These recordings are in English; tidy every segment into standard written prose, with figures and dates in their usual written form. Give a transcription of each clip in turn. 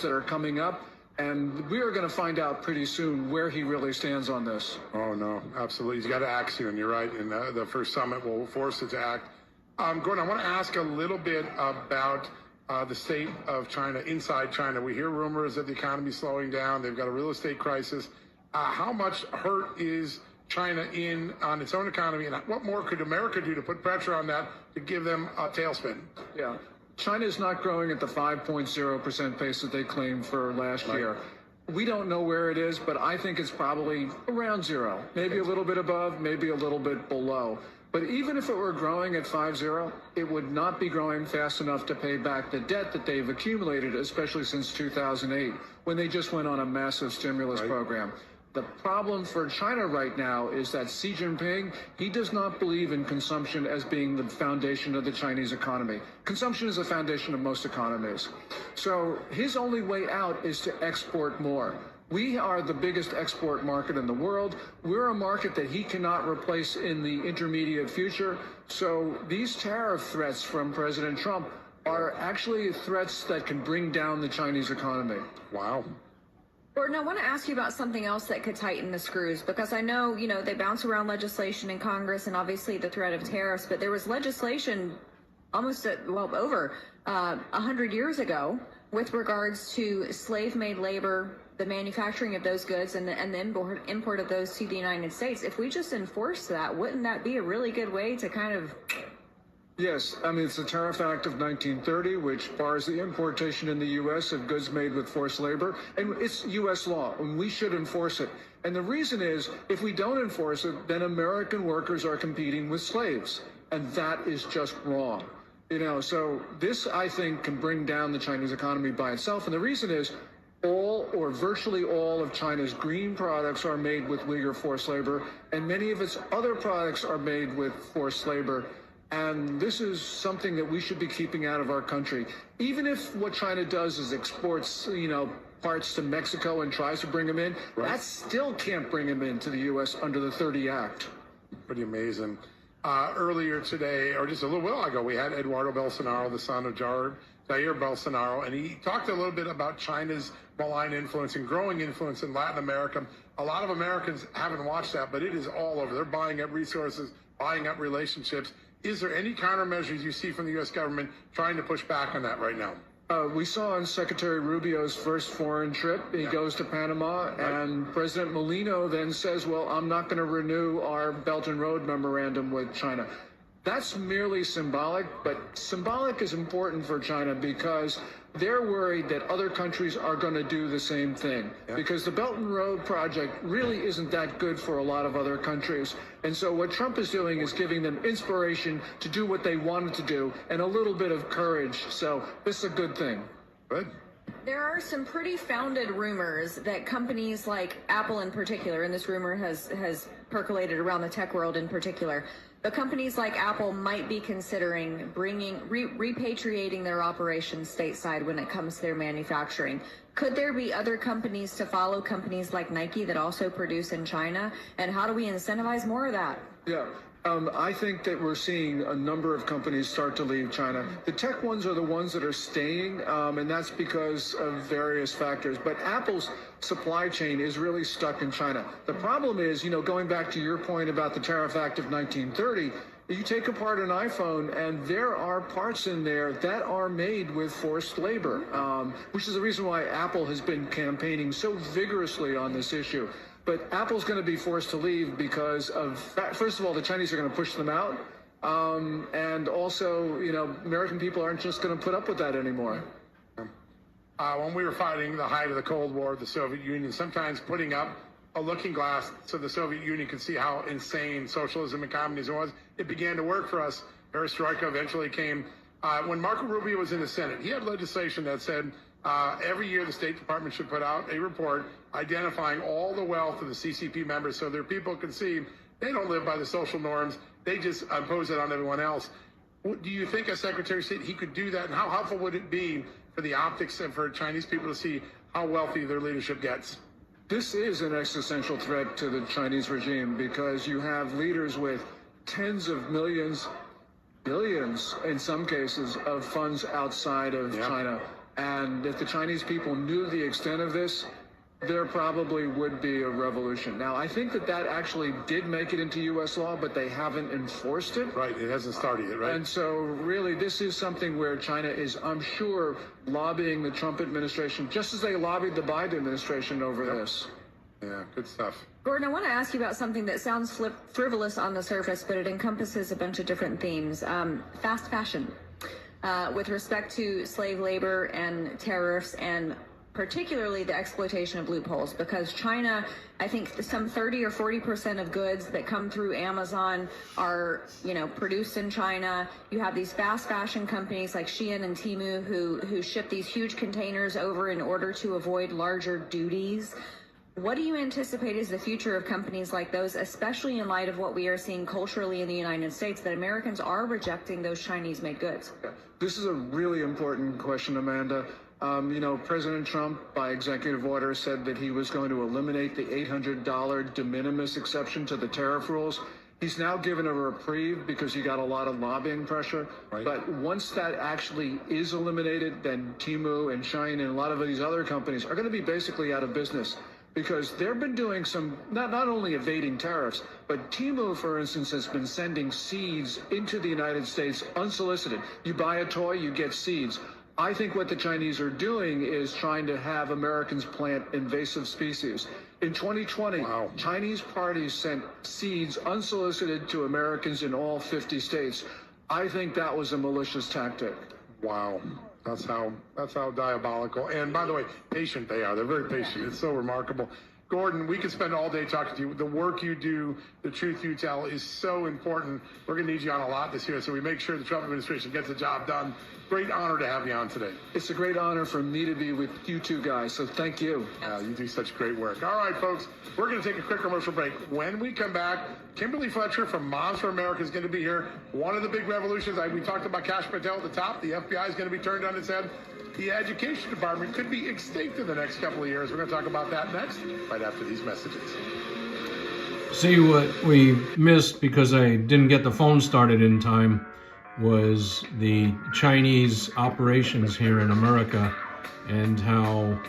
that are coming up. And we are going to find out pretty soon where he really stands on this. Oh, no, absolutely. He's got to act soon. You're right. And the first summit will force it to act. Gordon, I want to ask a little bit about the state of China, inside China. We hear rumors that the economy is slowing down. They've got a real estate crisis. How much hurt is China in on its own economy? And what more could America do to put pressure on that to give them a tailspin? Yeah. China is not growing at the 5.0% pace that they claimed for last year. We don't know where it is, but I think it's probably around zero, maybe a little bit above, maybe a little bit below. But even if it were growing at 5.0, it would not be growing fast enough to pay back the debt that they've accumulated, especially since 2008, when they just went on a massive stimulus program. The problem for China right now is that Xi Jinping, he does not believe in consumption as being the foundation of the Chinese economy. Consumption is the foundation of most economies. So his only way out is to export more. We are the biggest export market in the world. We're a market that he cannot replace in the intermediate future. So these tariff threats from President Trump are actually threats that can bring down the Chinese economy. Wow. Gordon, I want to ask you about something else that could tighten the screws, because I know, they bounce around legislation in Congress and obviously the threat of tariffs, but there was legislation almost over 100 years ago with regards to slave-made labor, the manufacturing of those goods, and the import of those to the United States. If we just enforce that, wouldn't that be a really good way to kind of... Yes, I mean, it's the Tariff Act of 1930, which bars the importation in the U.S. of goods made with forced labor. And it's U.S. law, and we should enforce it. And the reason is, if we don't enforce it, then American workers are competing with slaves. And that is just wrong. So this, I think, can bring down the Chinese economy by itself. And the reason is, all or virtually all of China's green products are made with Uyghur forced labor, and many of its other products are made with forced labor. And this is something that we should be keeping out of our country. Even if what China does is exports, parts to Mexico and tries to bring them in, that still can't bring them into the U.S. under the 30 Act. Pretty amazing. Earlier today, or just a little while ago, we had Eduardo Bolsonaro, the son of Jair Bolsonaro, and he talked a little bit about China's malign influence and growing influence in Latin America. A lot of Americans haven't watched that, but it is all over. They're buying up resources, buying up relationships. Is there any countermeasures you see from the U.S. government trying to push back on that right now? We saw on Secretary Rubio's first foreign trip, he goes to Panama, and President Molino then says, well, I'm not going to renew our Belt and Road memorandum with China. That's merely symbolic, but symbolic is important for China because they're worried that other countries are going to do the same thing. Because the Belt and Road project really isn't that good for a lot of other countries. And so what Trump is doing is giving them inspiration to do what they wanted to do and a little bit of courage. So this is a good thing. Good. There are some pretty founded rumors that companies like Apple in particular, and this rumor has percolated around the tech world in particular, but companies like Apple might be considering repatriating their operations stateside when it comes to their manufacturing. Could there be other companies to follow, companies like Nike that also produce in China? And how do we incentivize more of that? Yeah. I think that we're seeing a number of companies start to leave China. The tech ones are the ones that are staying, and that's because of various factors. But Apple's supply chain is really stuck in China. The problem is, going back to your point about the Tariff Act of 1930, you take apart an iPhone, and there are parts in there that are made with forced labor, which is the reason why Apple has been campaigning so vigorously on this issue. But Apple's going to be forced to leave because of, first of all, the Chinese are going to push them out. And also, American people aren't just going to put up with that anymore. When we were fighting the height of the Cold War, the Soviet Union, sometimes putting up a looking glass so the Soviet Union could see how insane socialism and communism was, it began to work for us. Perestroika eventually came. When Marco Rubio was in the Senate, he had legislation that said every year the State Department should put out a report identifying all the wealth of the CCP members so their people can see they don't live by the social norms. They just impose it on everyone else. Do you think as Secretary of State he could do that? And how helpful would it be for the optics and for Chinese people to see how wealthy their leadership gets? This is an existential threat to the Chinese regime because you have leaders with tens of millions, billions in some cases, of funds outside of China. And if the Chinese people knew the extent of this, there probably would be a revolution. Now, I think that actually did make it into U.S. law, but they haven't enforced it. Right, it hasn't started yet, right? And so really this is something where China is, I'm sure, lobbying the Trump administration, just as they lobbied the Biden administration over this. Yeah, good stuff. Gordon, I want to ask you about something that sounds frivolous on the surface, but it encompasses a bunch of different themes. Fast fashion, with respect to slave labor and tariffs, and particularly the exploitation of loopholes, because China, I think some 30 or 40% of goods that come through Amazon are, produced in China. You have these fast fashion companies like Shein and Temu who ship these huge containers over in order to avoid larger duties. What do you anticipate is the future of companies like those, especially in light of what we are seeing culturally in the United States, that Americans are rejecting those Chinese-made goods? This is a really important question, Amanda. President Trump, by executive order, said that he was going to eliminate the $800 de minimis exception to the tariff rules. He's now given a reprieve because he got a lot of lobbying pressure. Right. But once that actually is eliminated, then Temu and Shein and a lot of these other companies are going to be basically out of business, because they've been doing some, not only evading tariffs, but Temu, for instance, has been sending seeds into the United States unsolicited. You buy a toy, you get seeds. I think what the Chinese are doing is trying to have Americans plant invasive species. In 2020, Wow. Chinese parties sent seeds unsolicited to Americans in all 50 states. I think that was a malicious tactic. Wow. That's how diabolical. And by the way, patient they are. They're very patient. It's so remarkable. Gordon, we could spend all day talking to you. The work you do, the truth you tell is so important. We're going to need you on a lot this year, so we make sure the Trump administration gets the job done. Great honor to have you on today. It's a great honor for me to be with you two guys, so thank you. You do such great work. All right, folks, we're going to take a quick commercial break. When we come back, Kimberly Fletcher from Moms for America is going to be here. One of the big revolutions, we talked about Cash Patel at the top. The FBI is going to be turned on its head. The education department could be extinct in the next couple of years. We're going to talk about that next, right after these messages. See, what we missed because I didn't get the phone started in time was the Chinese operations here in America and how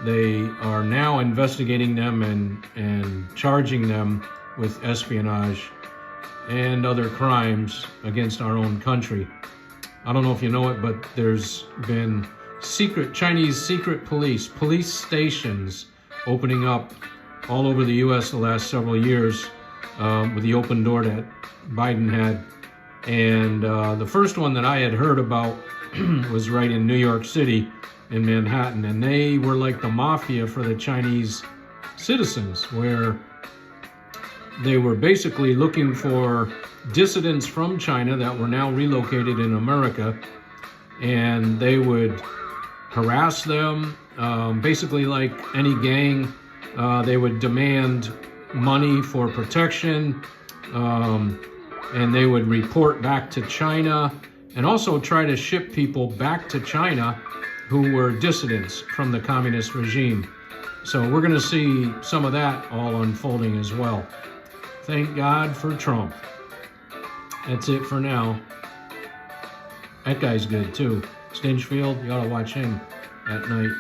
they are now investigating them and charging them with espionage and other crimes against our own country. I don't know if you know it, but there's been Chinese secret police stations opening up all over the U.S. the last several years with the open door that Biden had. And the first one that I had heard about was right in New York City, in Manhattan. And they were like the mafia for the Chinese citizens, where they were basically looking for dissidents from China that were now relocated in America. And they would harass them, basically like any gang. They would demand money for protection, and they would report back to China and also try to ship people back to China who were dissidents from the communist regime. So we're going to see some of that all unfolding as well. Thank God for Trump. That's it for now. That guy's good too. Stinchfield, you ought to watch him at night.